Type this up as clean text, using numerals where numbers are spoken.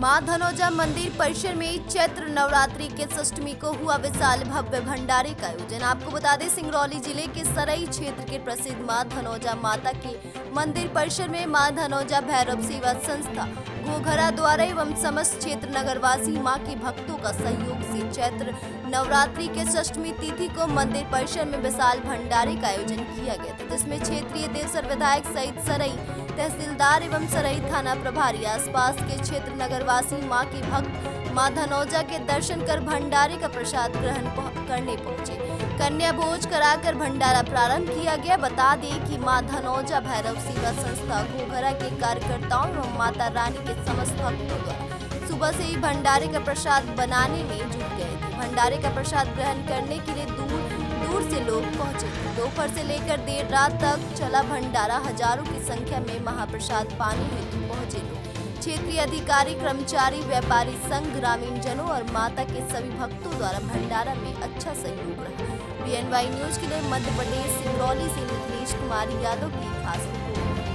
मां धनौजा मंदिर परिसर में चैत्र नवरात्रि के अष्टमी को हुआ विशाल भव्य भंडारे का आयोजन। आपको बता दें, सिंगरौली जिले के सरई क्षेत्र के प्रसिद्ध मां धनौजा माता के मंदिर परिसर में मां धनौजा भैरव सेवा संस्था घोघरा द्वारा एवं समस्त क्षेत्र नगरवासी मां के भक्तों का सहयोग से चैत्र नवरात्रि के अष्टमी तिथि को मंदिर परिसर में विशाल भंडारे का आयोजन किया गया था, जिसमें क्षेत्रीय देवसर विधायक सहित सरई तहसीलदार एवं सरई थाना प्रभारी आसपास के क्षेत्र नगरवासी मां के भक्त मां धनौजा के दर्शन कर भंडारे का प्रसाद ग्रहण करने पहुंचे। कन्या भोज कराकर भंडारा प्रारंभ किया गया। बता दें कि मां धनौजा भैरव सेवा संस्था घोघरा के कार्यकर्ताओं एवं माता रानी के समस्त भक्तों द्वारा सुबह से ही भंडारे का प्रसाद बनाने में जुट गए थे। भंडारे का प्रसाद ग्रहण करने के लिए दूर से लोग पहुंचे थे। दोपहर से लेकर देर रात तक चला भंडारा। हजारों की संख्या में महाप्रसाद पाने हेतु पहुंचे लोग, क्षेत्रीय अधिकारी, कर्मचारी, व्यापारी संघ, ग्रामीण जनों और माता के सभी भक्तों द्वारा भंडारा में अच्छा सहयोग रहा। BNY न्यूज के लिए मध्य प्रदेश सिंगरौली से नीलेश कुमार यादव की खास रिपोर्ट।